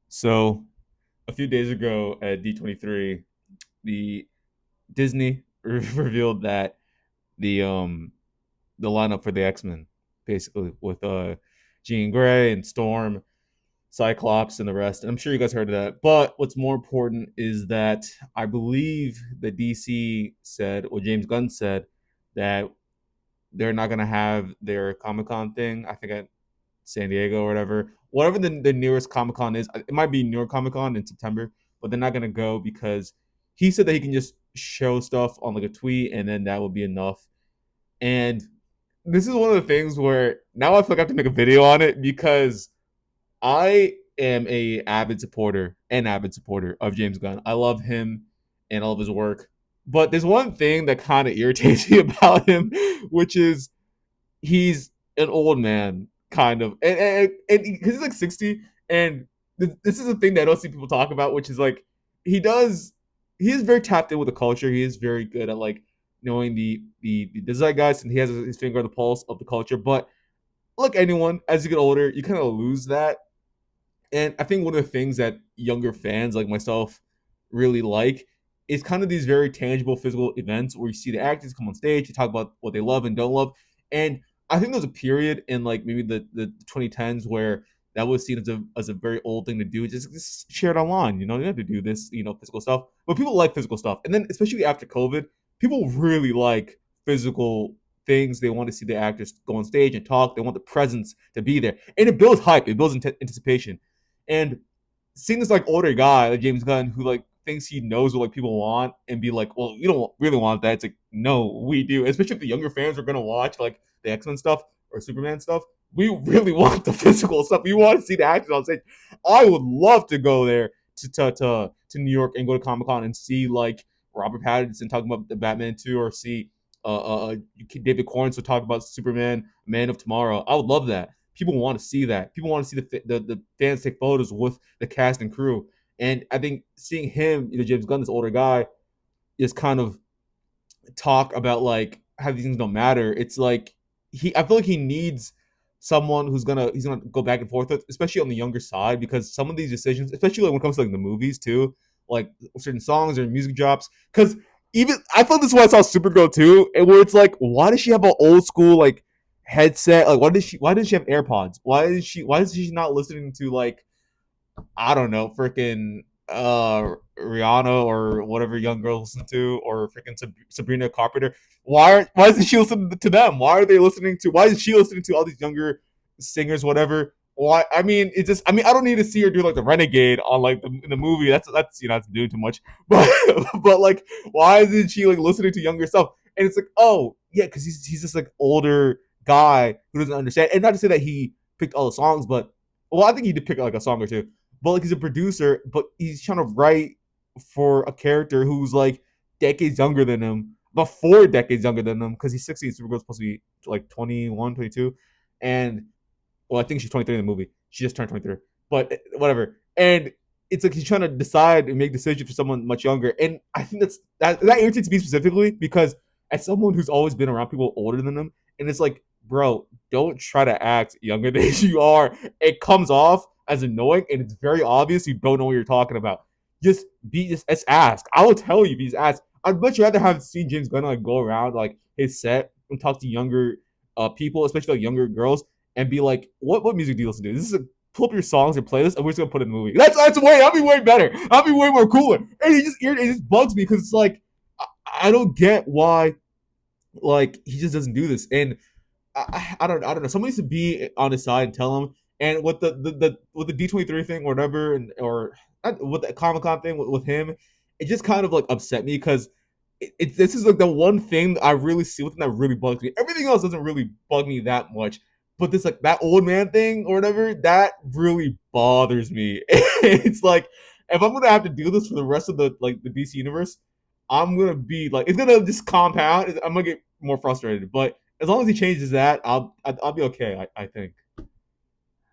So a few days ago at D23, the Disney revealed that the lineup for the X-Men, basically with Jean Grey and Storm, Cyclops, and the rest. And I'm sure you guys heard of that. But what's more important is that I believe the DC said, or James Gunn said, that they're not gonna have their Comic Con thing. I think at San Diego or whatever the nearest Comic Con is. It might be New York Comic Con in September, but they're not gonna go because he said that he can just show stuff on like a tweet and then that would be enough. And this is one of the things where now I feel like I have to make a video on it because I am an avid supporter of James Gunn. I love him and all of his work. But there's one thing that kind of irritates me about him, which is he's an old man, kind of, and he's like 60, and this is a thing that I don't see people talk about, which is like he does. He is very tapped in with the culture. He is very good at like knowing the zeitgeist, and he has his finger on the pulse of the culture. But like anyone, as you get older, you kind of lose that, and I think one of the things that younger fans like myself really like is kind of these very tangible physical events where you see the actors come on stage, you talk about what they love and don't love. And I think there was a period in like maybe the 2010s where that was seen as a very old thing to do. Just share it online, you know, you don't have to do this, physical stuff. But people like physical stuff. And then especially after COVID, people really like physical things. They want to see the actors go on stage and talk. They want the presence to be there. And it builds hype, it builds anticipation. And seeing this like older guy like James Gunn who like thinks he knows what like people want and be like, well, you don't really want that. It's like, no, we do. Especially if the younger fans are gonna watch like the X-Men stuff or Superman stuff. We really want the physical stuff. We want to see the actors on stage. I would love to go there to New York and go to Comic Con and see like Robert Pattinson talking about the Batman 2 or see David Cornswell talk about Superman, Man of Tomorrow. I would love that. People want to see that. People want to see the fans take photos with the cast and crew. And I think seeing him, James Gunn, this older guy, is kind of talk about like how these things don't matter. It's like I feel like he needs someone he's gonna go back and forth with, especially on the younger side, because some of these decisions, especially like when it comes to like the movies too, like certain songs or music drops, because even I felt this when I saw Supergirl too, and where it's like, why does she have an old school like headset? Like, why does she have AirPods? Why is she not listening to like I don't know, freaking Rihanna or whatever young girls listen to, or freaking Sabrina Carpenter. Why isn't she listening to them? Why are they listening to? Why is she listening to all these younger singers, whatever? Why? I mean, it's just. I mean, I don't need to see her do like the Renegade on like in the movie. That's that's doing too much. But but like, why isn't she like listening to younger stuff? And it's like, oh yeah, because he's just like older guy who doesn't understand. And not to say that he picked all the songs, but well, I think he did pick like a song or two, but like he's a producer, but he's trying to write for a character who's like decades younger than him, about 4 decades younger than him, because he's 60. Supergirl's supposed to be like 21, 22, and well, I think she's 23 in the movie. She just turned 23, but whatever. And it's like he's trying to decide and make decisions for someone much younger, and I think that irritates me specifically because as someone who's always been around people older than them, and it's like, bro, don't try to act younger than you are. It comes off as annoying, and it's very obvious you don't know what you're talking about. Just ask. I will tell you, just ask. I'd much rather have seen James Gunn like go around like his set and talk to younger people, especially like younger girls, and be like, what music do you listen to? This is a pull up your songs and playlist, and we're just gonna put it in the movie. That's way. I'll be way better. I'll be way more cooler. And it just bugs me because it's like I don't get why like he just doesn't do this. And I don't know. Somebody needs to be on his side and tell him. And with the D23 thing or whatever, and or with the Comic Con thing with him, it just kind of like upset me because this is like the one thing I really see with him that really bugs me. Everything else doesn't really bug me that much, but this like that old man thing or whatever that really bothers me. It's like if I'm gonna have to do this for the rest of the DC universe, I'm gonna be like it's gonna just compound. I'm gonna get more frustrated, but as long as he changes that, I'll be okay. I think.